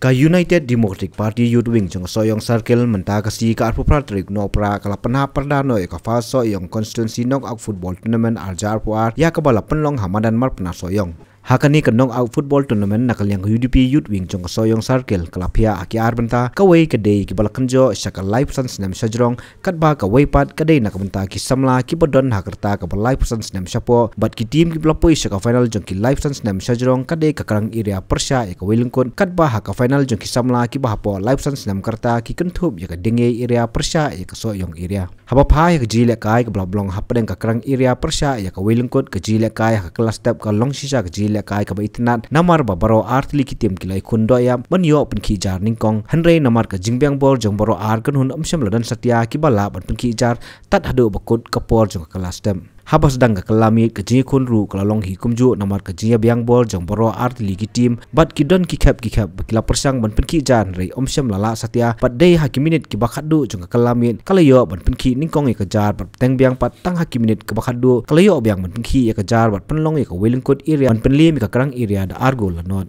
Ka United Democratic Party Youth Wing jong soyong circle menta kasi ka arpupratrik no pra kala penha perdano ka fa soyong constituency knock out football tournament arjar puar ya ka bala penlong hamadan mar pena soyong. Hakani ka knock out football tournament nakal yang UDP Youth Wing jong soyong circle kala pia aki arbenta kawai kadai ki bala kanjo syaka live san snam sajrong katba kawai pat kadai nakabenta ki samla ki bodon hakerta ka live san snam syapo bat ki team ki bala poi syaka final jong ki live san snam sajrong kadai ka karang area persya ya ka wilungkun katba haka final jong ki samla ki bahapo live san snam karta ki kentup ya ka denge area persya ya ka soyong area haba pha ya ka jile kai ka bala blong hapdeng ka karang area persya ya ka wilungkun ka jile kai ka kelas step ka long sisa ka jile kai ka baitinat namar babaro artli ki tim kilai kundo ya manyo pen ki jar ningkong hanrei namar ka jingbang bol jong baro ar kan hun amsyam ladan satya ki bala ban pen ki jar tat hadu bakut kapor jong ka kelas step habas dang ka kalami ka ji kun ru ka long hi kumju namar ka ji biang bol jong baro artli ki tim bat ki don ki khap bakila persang ban pen ki jar rei amsyam lala satya pat dei hakiminit ki bakhadu jong ka kalami kalayo ban pen ki ningkong ka jar bat teng biang pat tang hakiminit ka bakhadu kalayo biang ban pen ki ka jar bat penlong ka welingkot area ban pen mi ka karang area da argo lanot.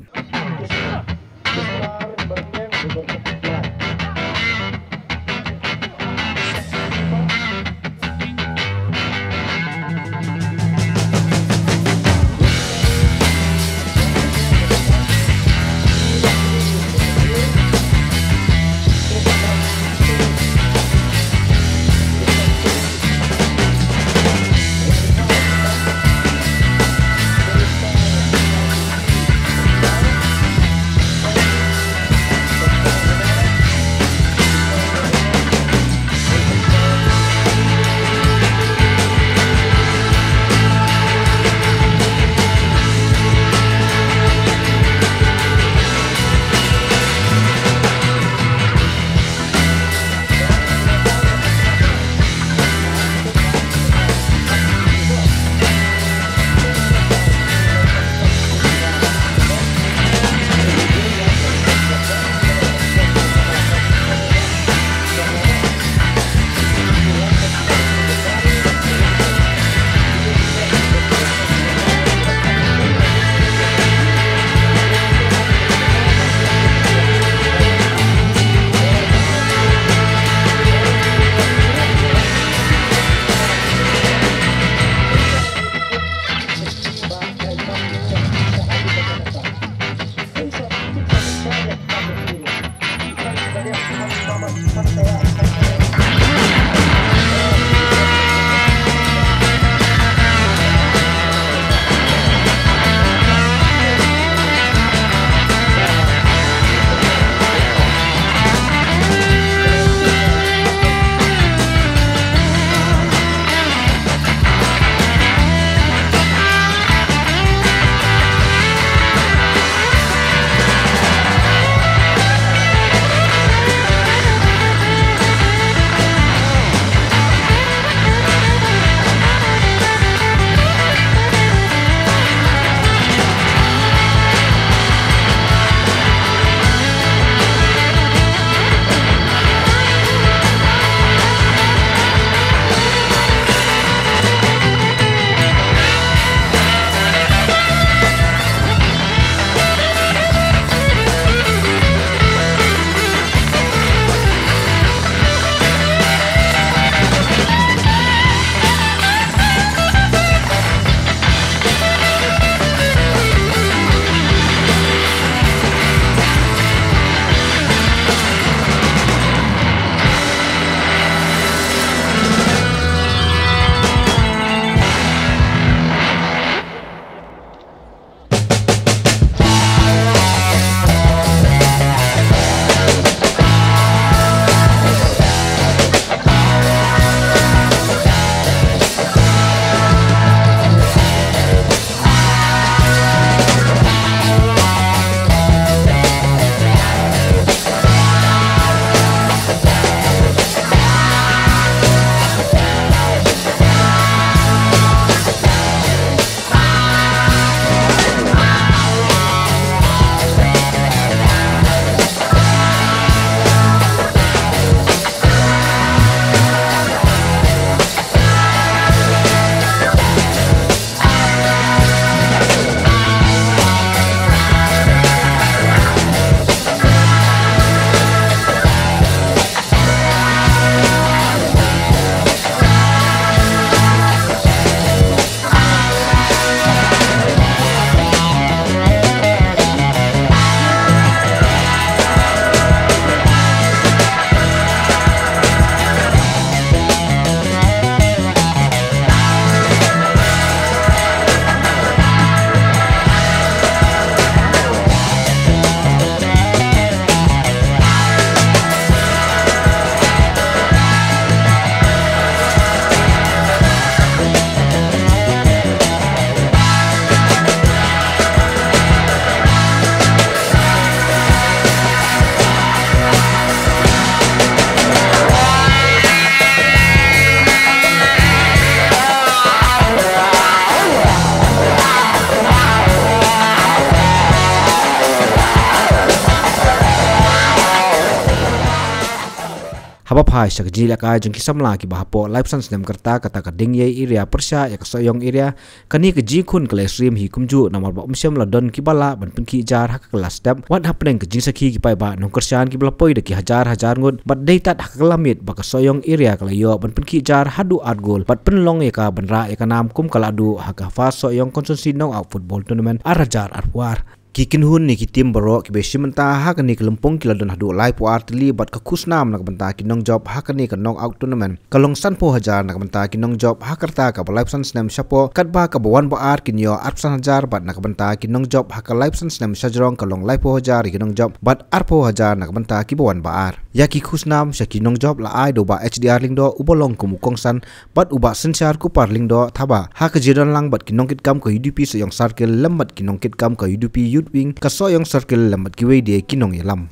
haba phai sak ji la kai jong ki samla ki bahapo live sans nem karta kata ka ding ye area persya ya soyong area kani ke ji khun kle stream hi kumju namar ba umsem la don ki bala ban pun ki jar hak kelas step what happening ke jing sakhi ki pai ba nong kersan ki bala poi de ki hajar ngut bat dei tat hak lamit ba ka soyong area kala yo ban pun ki jar hadu art goal bat pen long ya ka banra ya ka nam kum kala du hak fa soyong konsumsi nong out football tournament arajar arwar kikin hun ni ki tim baro ki beshi menta hak ni kelempong ki ladon hadu lai pu artli bat ka kusnam nak benta ki nong job hak ni ka knock out tournament kalong san po hajar nak benta ki nong job hak karta ka live san snem shapo kat ba ka bawan ba art kin yo arpsan hajar bat nak benta ki nong job hak live san snem shajrong kalong lai po hajar ki nong job bat arpo hajar nak benta ki bawan ba ar ya ki kusnam shaki nong job la ai do ba HDR ling do ubolong kumukong san bat uba sensyar ku par ling do thaba hak jidon lang bat ki nong kit kam ko UDP so yong circle lambat ki nong kit kam ko UDP wing kasoyong circle lambat kiwei dia kinong yalam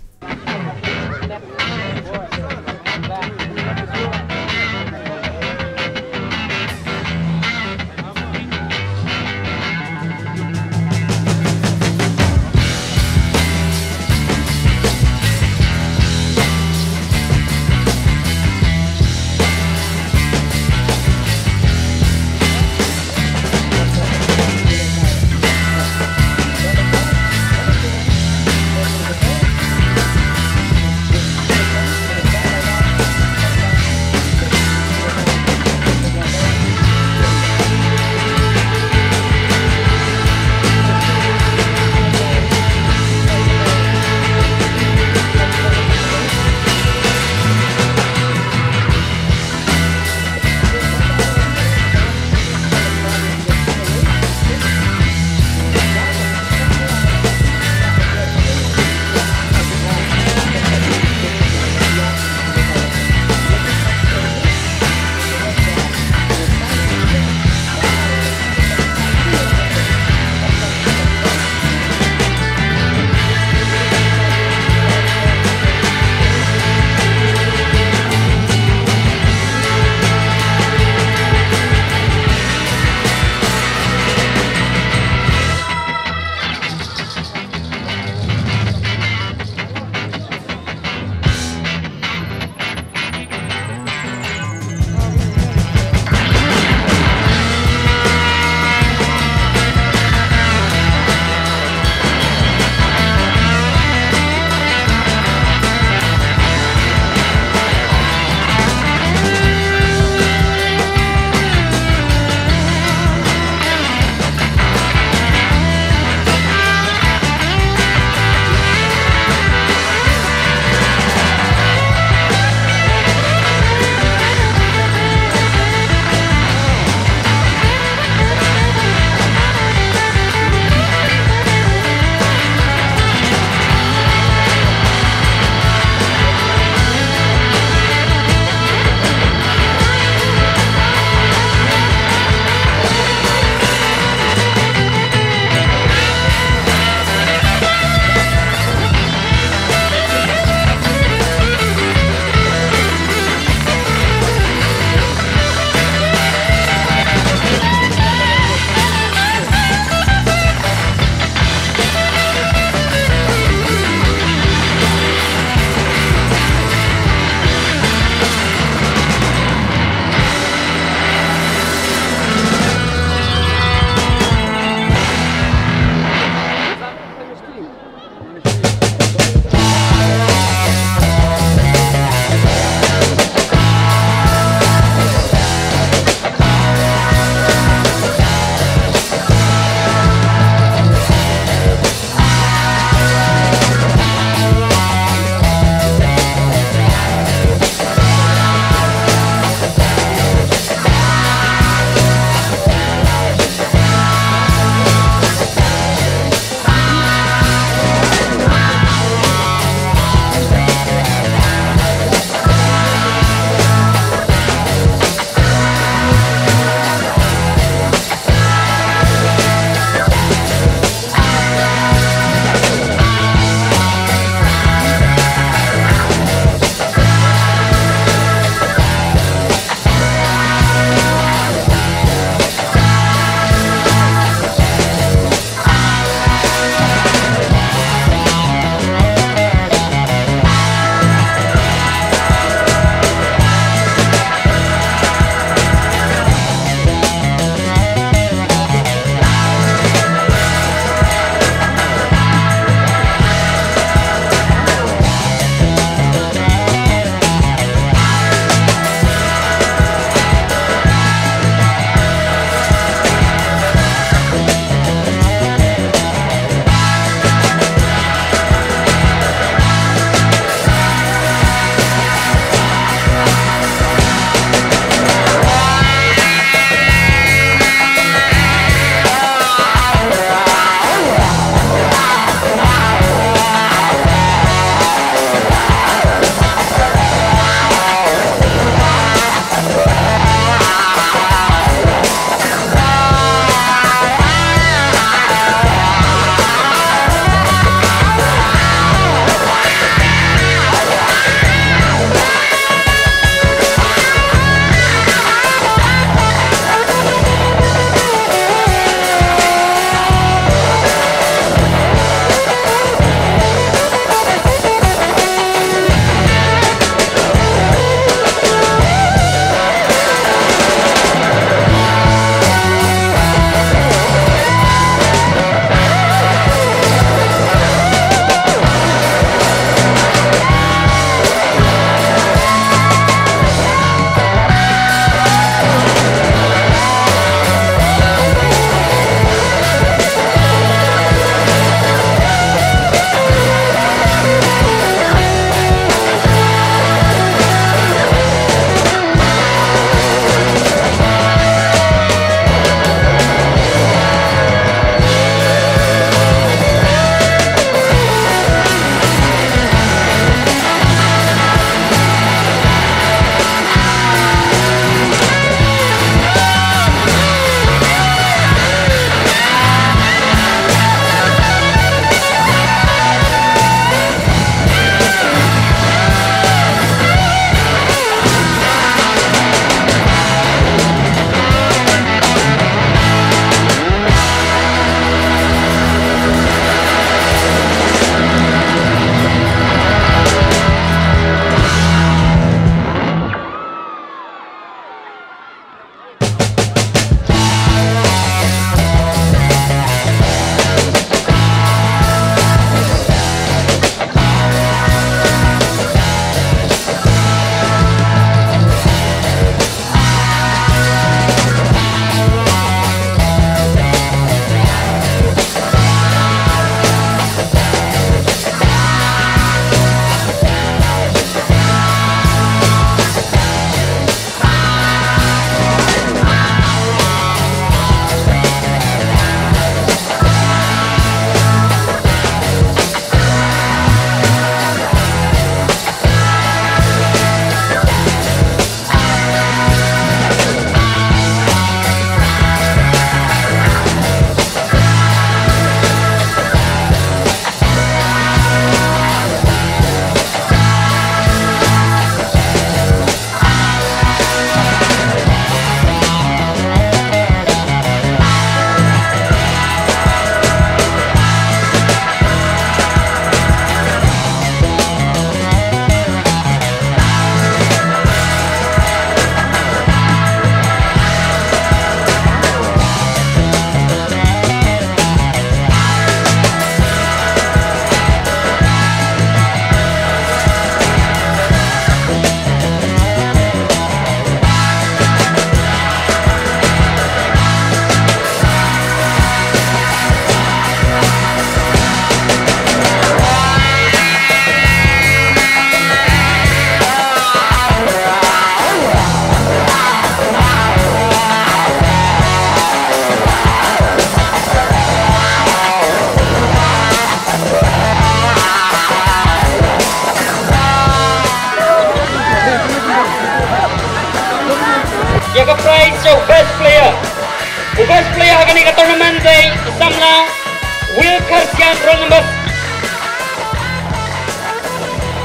Again, roll number.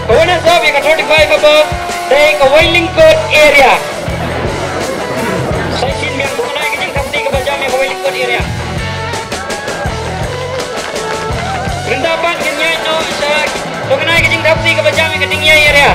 The winners of you 35 above, take a wailing court area. Saya sin yang bukan lagi yang sakti ke bajam yang wailing court area. Rendapan kenyai no sa bukan lagi yang sakti ke bajam yang ketinggian area.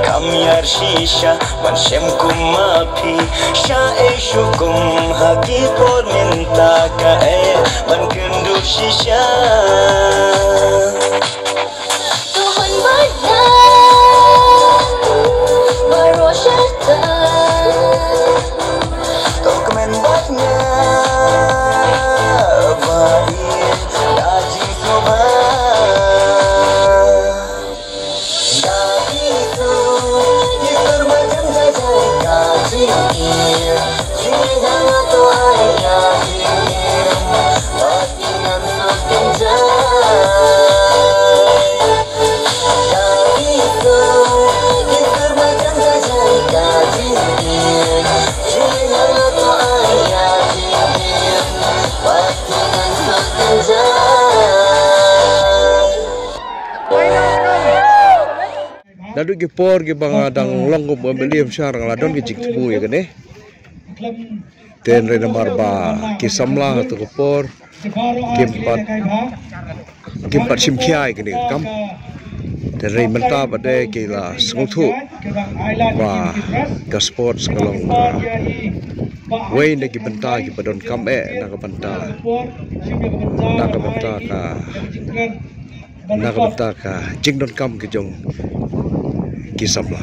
Kamyar shisha man shem kumapi sha e shukum hagi por minta ka e man kundu shisha Tuhan bada baroshata dokumen batnya baik daji soba Nadu ki por ki bangadang longo membeliam syarang ladon ki cikbu ya kene. Ten rena marba ki samla tu por kimpat simkiai kene kam. Ten rei menta pada ki la sungtu ba ka sport sekalong wei ne ki benta ki padon kam na ka benta ka jingdon kam ki jong kisah lah.